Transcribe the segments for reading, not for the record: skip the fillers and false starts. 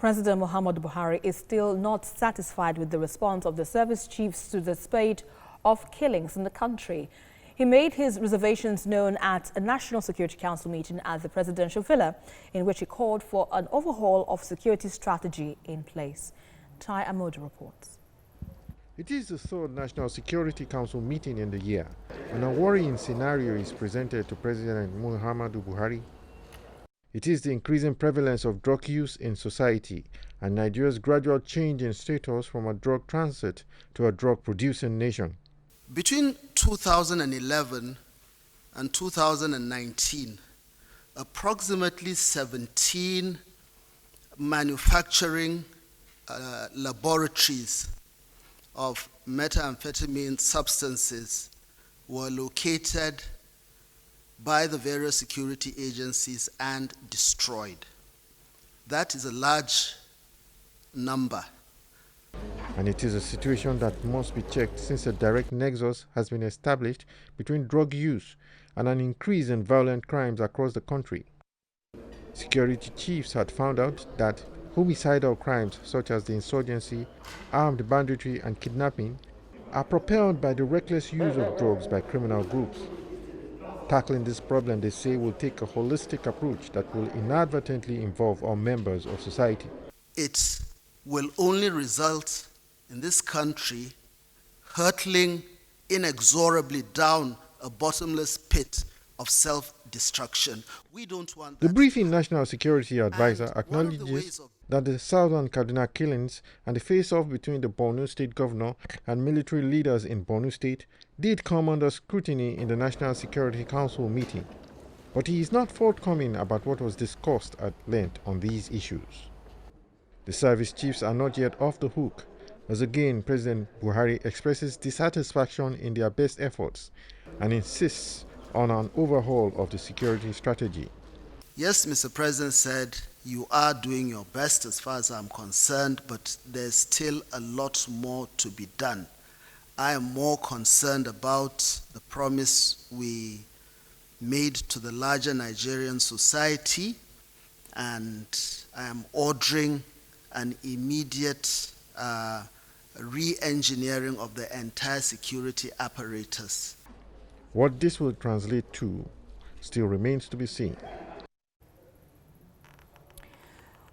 President Muhammadu Buhari is still not satisfied with the response of the service chiefs to the spate of killings in the country. He made his reservations known at a National Security Council meeting at the presidential villa, in which he called for an overhaul of security strategy in place. Tai Amodu reports. It is the third National Security Council meeting in the year, and a worrying scenario is presented to President Muhammadu Buhari. It is the increasing prevalence of drug use in society and Nigeria's gradual change in status from a drug transit to a drug-producing nation. Between 2011 and 2019, approximately 17 manufacturing laboratories of methamphetamine substances were located by the various security agencies and destroyed. That is a large number. And it is a situation that must be checked since a direct nexus has been established between drug use and an increase in violent crimes across the country. Security chiefs had found out that homicidal crimes such as the insurgency, armed banditry and kidnapping are propelled by the reckless use of drugs by criminal groups. Tackling this problem, they say, will take a holistic approach that will inadvertently involve all members of society. It will only result in this country hurtling inexorably down a bottomless pit of self-destruction. We don't want that. The briefing National Security Advisor acknowledges that the Southern Kaduna killings and the face-off between the Borno State Governor and military leaders in Borno State did come under scrutiny in the National Security Council meeting. But he is not forthcoming about what was discussed at length on these issues. The service chiefs are not yet off the hook, as again President Buhari expresses dissatisfaction in their best efforts and insists on an overhaul of the security strategy. Yes, Mr. President said, you are doing your best as far as I'm concerned, but there's still a lot more to be done. I am more concerned about the promise we made to the larger Nigerian society, and I am ordering an immediate re-engineering of the entire security apparatus. What this will translate to still remains to be seen.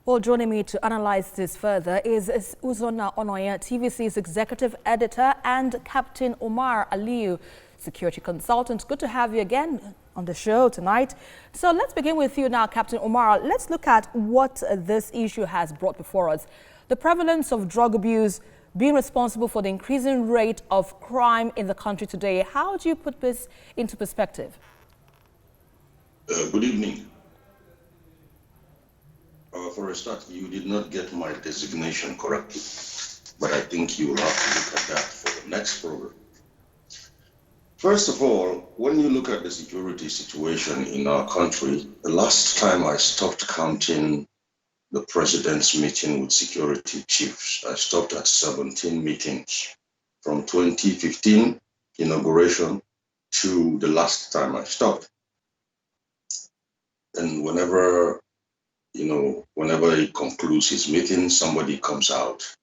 Well, joining me to analyze this further is Uzona Onoya, TVC's executive editor, and Captain Omar Aliyu, security consultant. Good to have you again on the show tonight. So let's begin with you now, Captain Omar. Let's look at what this issue has brought before us. The prevalence of drug abuse being responsible for the increasing rate of crime in the country today. How do you put this into perspective? Good evening. For a start, you did not get my designation correctly, but I think you will have to look at that for the next program. First of all, when you look at the security situation in our country, the last time I stopped counting the president's meeting with security chiefs, I stopped at 17 meetings from 2015 inauguration to the last time I stopped. And whenever he concludes his meeting, somebody comes out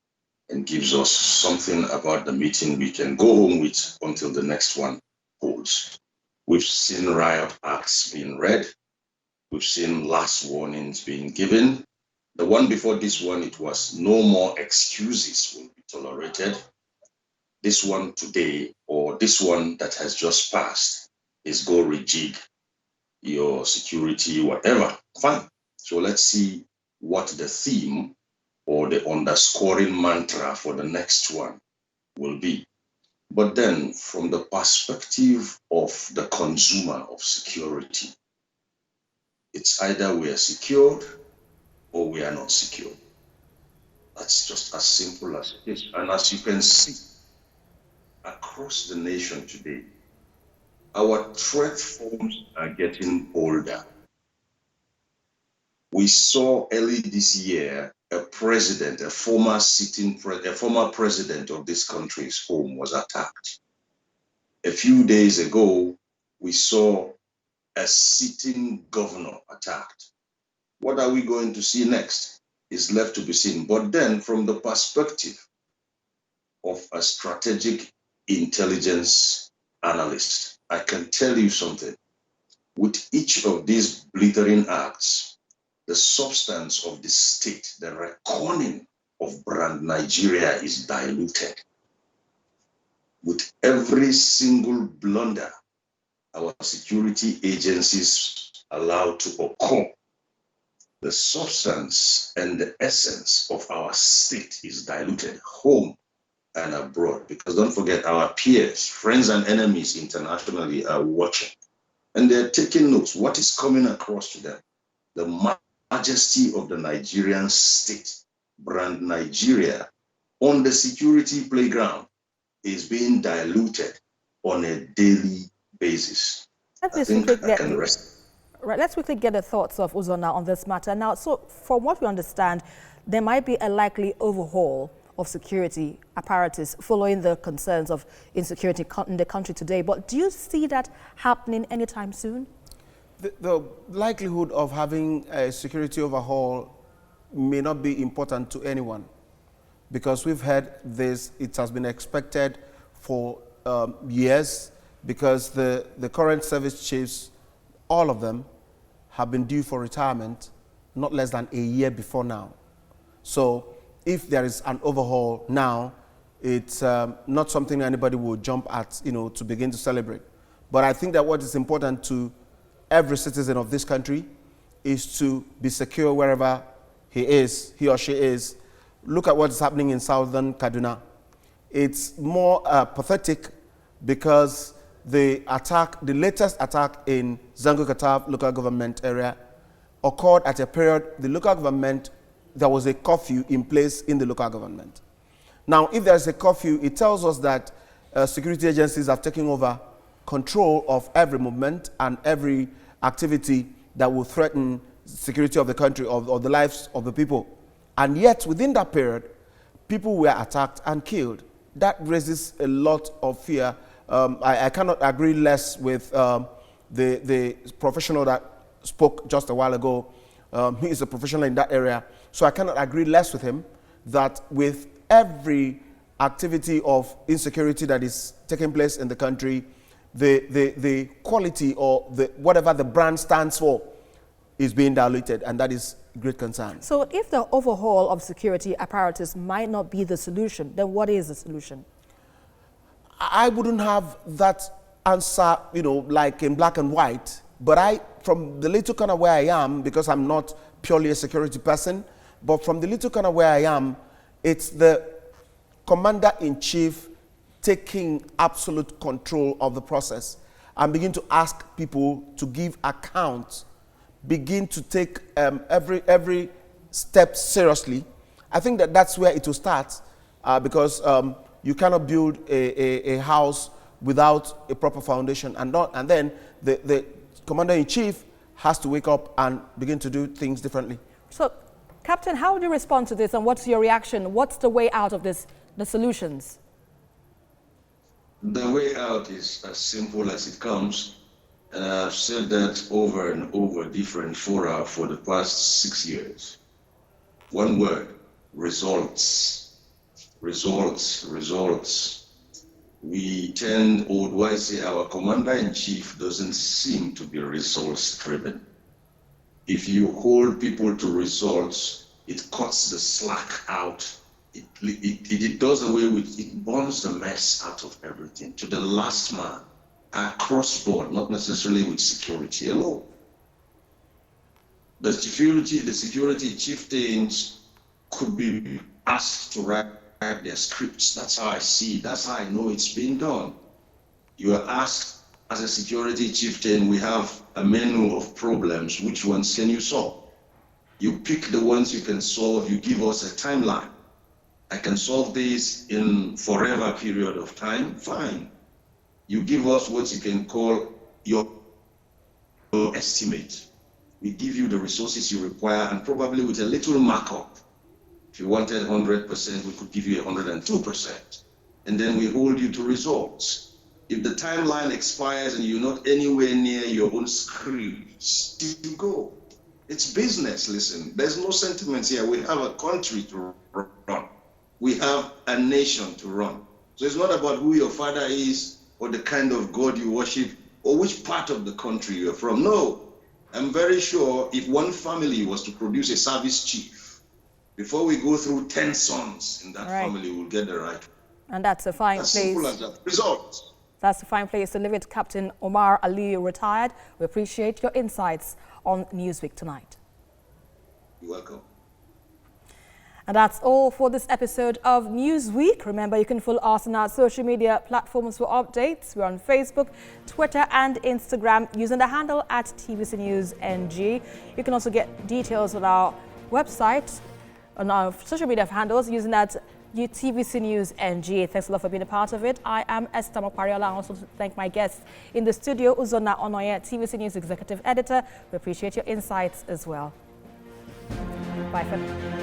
and gives us something about the meeting we can go home with until the next one holds. We've seen riot acts being read. We've seen last warnings being given. The one before this one, it was no more excuses will be tolerated. This one today, or this one that has just passed, is go rejig your security, whatever. Fine. So let's see what the theme or the underscoring mantra for the next one will be. But then from the perspective of the consumer of security, it's either we are secured or we are not secure. That's just as simple as it is. And as you can see, across the nation today, our threat forms are getting bolder. We saw early this year a former president of this country's home was attacked. A few days ago, we saw a sitting governor attacked. What are we going to see next? is left to be seen. But then, from the perspective of a strategic intelligence analyst, I can tell you something. With each of these blithering acts, the substance of the state, the reckoning of brand Nigeria is diluted. With every single blunder our security agencies allow to occur, the substance and the essence of our state is diluted home and abroad. Because don't forget, our peers, friends and enemies internationally are watching. And they're taking notes. What is coming across to them? The majesty of the Nigerian state, brand Nigeria, on the security playground is being diluted on a daily basis. I think I can rest. Right, let's quickly get the thoughts of Uzonna on this matter. Now, so from what we understand, there might be a likely overhaul of security apparatus following the concerns of insecurity in the country today. But do you see that happening anytime soon? The likelihood of having a security overhaul may not be important to anyone, because we've had this, it has been expected for years, because the current service chiefs, all of them, have been due for retirement not less than a year before now. So if there is an overhaul now, it's not something anybody will jump at, to begin to celebrate. But I think that what is important to every citizen of this country is to be secure wherever he or she is. Look at what's happening in southern Kaduna. It's more pathetic because the latest attack in Zango-Kataf local government area occurred at a period the local government, there was a curfew in place in the local government. Now, if there's a curfew, it tells us that security agencies have taken over control of every movement and every activity that will threaten security of the country, or the lives of the people. And yet, within that period, people were attacked and killed. That raises a lot of fear. I cannot agree less with the professional that spoke just a while ago. He is a professional in that area. So I cannot agree less with him that with every activity of insecurity that is taking place in the country, the quality or whatever the brand stands for is being diluted, and that is great concern. So if the overhaul of security apparatus might not be the solution, then what is the solution? I wouldn't have that answer, like in black and white, but from the little corner where I am, because I'm not purely a security person, but from the little corner where I am, it's the commander-in-chief taking absolute control of the process and begin to ask people to give accounts, begin to take every step seriously. I think that's where it will start, because you cannot build a house without a proper foundation, and then the commander-in-chief has to wake up and begin to do things differently. So, Captain, how would you respond to this, and what's your reaction? What's the way out of this, the solutions? The way out is as simple as it comes. And I've said that over and over different fora for the past 6 years. One word: results. Results, results. We tend, or do I say, our commander-in-chief doesn't seem to be results-driven. If you hold people to results, it cuts the slack out. It does away with, it burns the mess out of everything to the last man, across board, not necessarily with security alone. The security chieftains could be asked to write their scripts. That's how I see it. That's how I know it's being done. You are asked, as a security chieftain, we have a menu of problems. Which ones can you solve? You pick the ones you can solve. You give us a timeline. I can solve this in forever period of time. Fine. You give us what you can call your estimate. We give you the resources you require, and probably with a little markup. If you wanted 100%, we could give you 102%. And then we hold you to results. If the timeline expires and you're not anywhere near your own scripts, you go. It's business, listen. There's no sentiments here. We have a country to run. We have a nation to run. So it's not about who your father is or the kind of God you worship or which part of the country you're from. No, I'm very sure if one family was to produce a service chief, before we go through 10 sons in that family, we'll get the right. And that's a fine As place. simple as that. Results. That's a fine place to live it. Captain Omar Aliyu, retired. We appreciate your insights on Newsweek tonight. You're welcome. And that's all for this episode of Newsweek. Remember, you can follow us on our social media platforms for updates. We're on Facebook, Twitter and Instagram using the handle at TVC News NG. You can also get details on our website, on our social media handles using that TVC News NG. Thanks a lot for being a part of it. I am Esther Mopariola. I also thank my guests in the studio, Uzonna Onoye, TVC News Executive Editor. We appreciate your insights as well. Bye for now.